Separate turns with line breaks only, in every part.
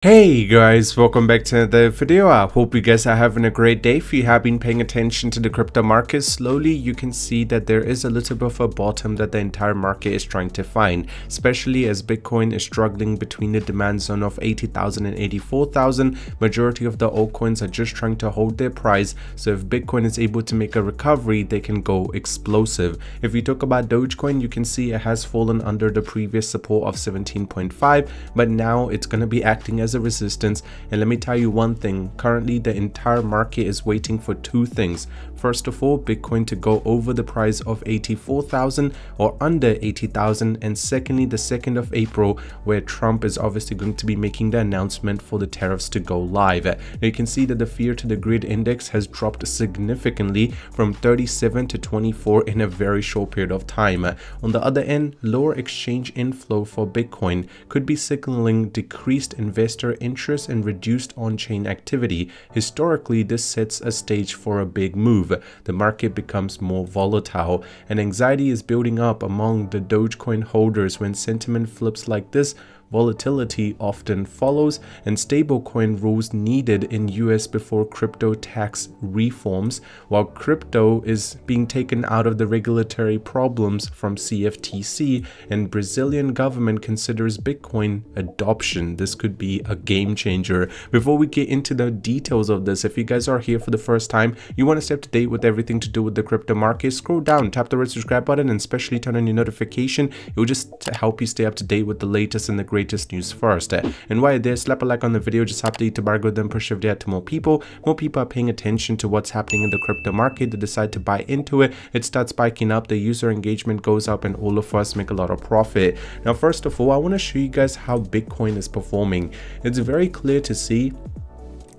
Hey guys, welcome back to another video. I hope you guys are having a great day. If you have been paying attention to the crypto market, slowly you can see that there is a little bit of a bottom that the entire market is trying to find, especially as Bitcoin is struggling between the demand zone of 80,000 and 84,000. Majority of the altcoins are just trying to hold their price, so if Bitcoin is able to make a recovery, they can go explosive. If we talk about Dogecoin, you can see it has fallen under the previous support of 17.5, but now it's going to be acting as a resistance. And let me tell you one thing, currently the entire market is waiting for two things. First of all, Bitcoin to go over the price of 84,000 or under 80,000, and secondly the 2nd of April, where Trump is obviously going to be making the announcement for the tariffs to go live. Now you can see that the fear to the grid index has dropped significantly from 37 to 24 in a very short period of time. On the other end, lower exchange inflow for Bitcoin could be signaling decreased investor interest and reduced on-chain activity. Historically, this sets a stage for a big move. The market becomes more volatile, and anxiety is building up among the Dogecoin holders. When sentiment flips like this, volatility often follows, and stablecoin rules needed in US before crypto tax reforms, while crypto is being taken out of the regulatory problems from CFTC, and Brazilian government considers Bitcoin adoption. This could be a game changer. Before we get into the details of this, if you guys are here for the first time, you want to stay up to date with everything to do with the crypto market, scroll down, tap the red subscribe button, and especially turn on your notification. It will just help you stay up to date with the latest and the greatest news first. And while you're there, slap a like on the video, just update the algorithm, push it out to more people. More people are paying attention to what's happening in the crypto market. They decide to buy into it. It starts spiking up, the user engagement goes up, and all of us make a lot of profit. Now, first of all, I want to show you guys how Bitcoin is performing. It's very clear to see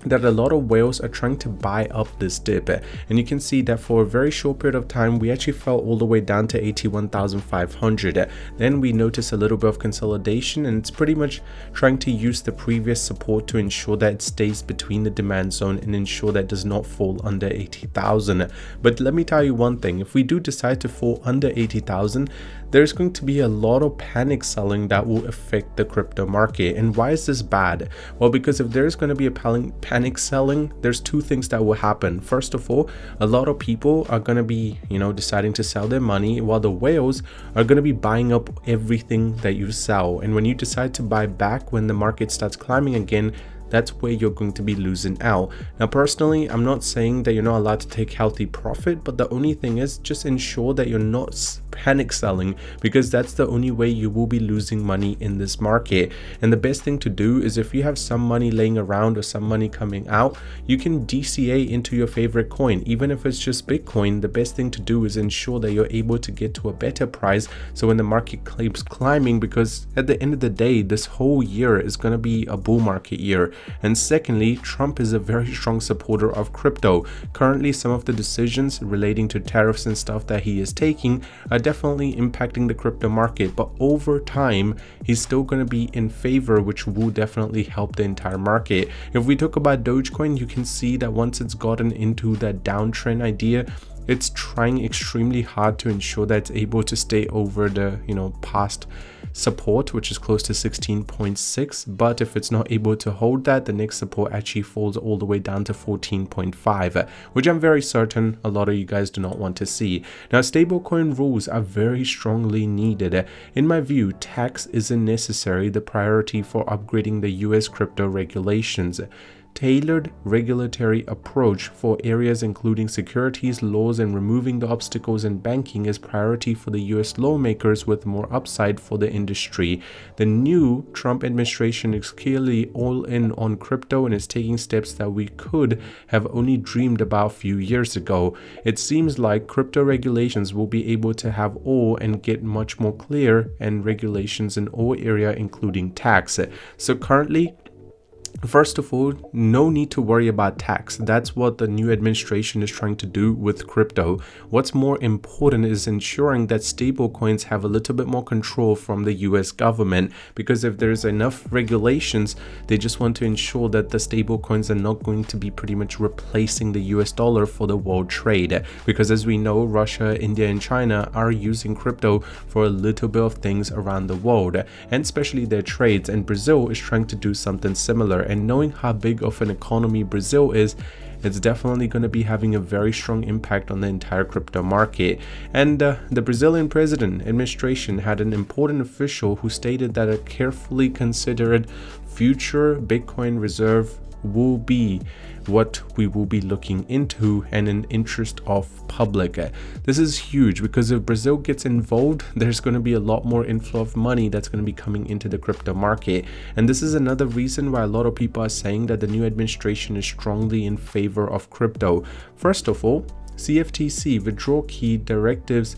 that a lot of whales are trying to buy up this dip, and you can see that for a very short period of time we actually fell all the way down to 81,500. Then we notice a little bit of consolidation, and it's pretty much trying to use the previous support to ensure that it stays between the demand zone and ensure that it does not fall under 80,000. But let me tell you one thing, if we do decide to fall under 80,000, there's going to be a lot of panic selling that will affect the crypto market. And why is this bad? Well, because if there's going to be a panic selling, there's two things that will happen. First of all, a lot of people are going to be, deciding to sell their money, while the whales are going to be buying up everything that you sell. And when you decide to buy back when the market starts climbing again, that's where you're going to be losing out. Now, personally, I'm not saying that you're not allowed to take healthy profit, but the only thing is just ensure that you're not panic selling, because that's the only way you will be losing money in this market. And the best thing to do is, if you have some money laying around or some money coming out, you can DCA into your favorite coin. Even if it's just Bitcoin, the best thing to do is ensure that you're able to get to a better price, so when the market keeps climbing, because at the end of the day, this whole year is going to be a bull market year. And secondly, Trump is a very strong supporter of crypto. Currently, some of the decisions relating to tariffs and stuff that he is taking are definitely impacting the crypto market, but over time he's still going to be in favor, which will definitely help the entire market. If we talk about Dogecoin, you can see that once it's gotten into that downtrend idea, it's trying extremely hard to ensure that it's able to stay over the past support, which is close to 16.6, but if it's not able to hold that, the next support actually falls all the way down to 14.5, which I'm very certain a lot of you guys do not want to see. Now, stablecoin rules are very strongly needed. In my view, tax isn't necessary the priority for upgrading the US crypto regulations. Tailored regulatory approach for areas including securities laws and removing the obstacles in banking is priority for the US lawmakers, with more upside for the industry. The new Trump administration is clearly all in on crypto and is taking steps that we could have only dreamed about a few years ago. It seems like crypto regulations will be able to have all and get much more clear, and regulations in all areas including tax. So currently, First of all, no need to worry about tax. That's what the new administration is trying to do with crypto. What's more important is ensuring that stablecoins have a little bit more control from the US government, because if there's enough regulations, they just want to ensure that the stablecoins are not going to be pretty much replacing the US dollar for the world trade. Because as we know, Russia, India, and China are using crypto for a little bit of things around the world, and especially their trades. And Brazil is trying to do something similar. And knowing how big of an economy Brazil is, it's definitely going to be having a very strong impact on the entire crypto market. And the Brazilian president administration had an important official who stated that a carefully considered future Bitcoin reserve will be what we will be looking into, and in interest of public. This is huge, because if Brazil gets involved, there's going to be a lot more inflow of money that's going to be coming into the crypto market. And this is another reason why a lot of people are saying that the new administration is strongly in favor of crypto. First of all, CFTC withdrew key directives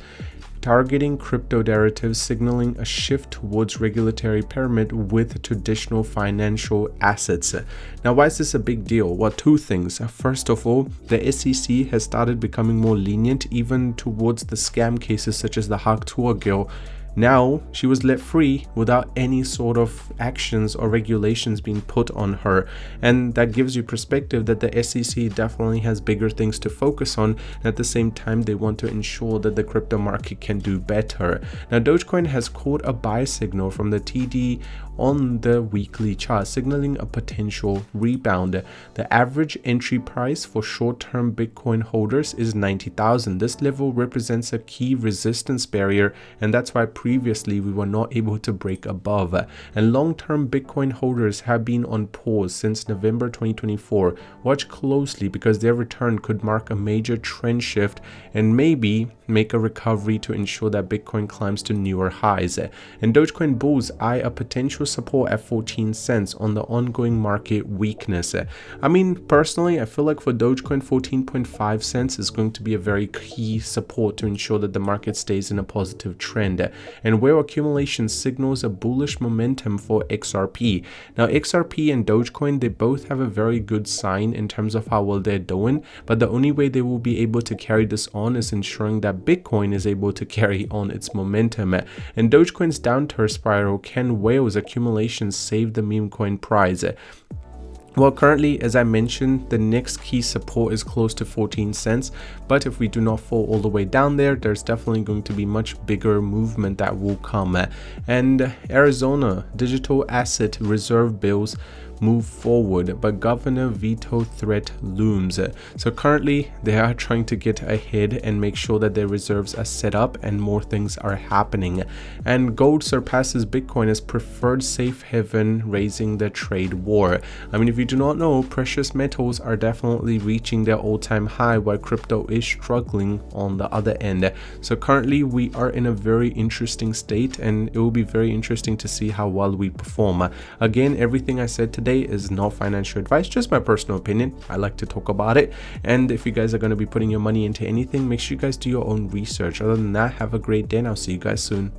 targeting crypto derivatives, signaling a shift towards regulatory pyramid with traditional financial assets. Now, why is this a big deal? Well, two things. First of all, the SEC has started becoming more lenient even towards the scam cases such as the Hack Tour Girl. Now, she was let free without any sort of actions or regulations being put on her. And that gives you perspective that the SEC definitely has bigger things to focus on. And at the same time, they want to ensure that the crypto market can do better. Now, Dogecoin has caught a buy signal from the TD on the weekly chart, signaling a potential rebound. The average entry price for short-term Bitcoin holders is 90,000. This level represents a key resistance barrier, and that's why previously we were not able to break above. And long-term Bitcoin holders have been on pause since November 2024. Watch closely, because their return could mark a major trend shift and maybe make a recovery to ensure that Bitcoin climbs to newer highs. And Dogecoin bulls eye a potential support at 14 cents on the ongoing market weakness. I mean, personally, I feel like for Dogecoin, 14.5 cents is going to be a very key support to ensure that the market stays in a positive trend, and where accumulation signals a bullish momentum for XRP. Now, XRP and Dogecoin, they both have a very good sign in terms of how well they're doing, but the only way they will be able to carry this on is ensuring that Bitcoin is able to carry on its momentum. And Dogecoin's downturn spiral can whales accumulation save the meme coin price. Well, currently, as I mentioned, the next key support is close to 14 cents, but if we do not fall all the way down there, there's definitely going to be much bigger movement that will come. And Arizona digital asset reserve bills move forward, but governor veto threat looms. So currently they are trying to get ahead and make sure that their reserves are set up and more things are happening. And gold surpasses Bitcoin as preferred safe haven, raising the trade war. I mean, if you do not know, precious metals are definitely reaching their all-time high, while crypto is struggling on the other end. So currently we are in a very interesting state, and it will be very interesting to see how well we perform. Again, everything I said today is not financial advice, just my personal opinion. I like to talk about it. And if you guys are going to be putting your money into anything, make sure you guys do your own research. Other than that, have a great day, and I'll see you guys soon.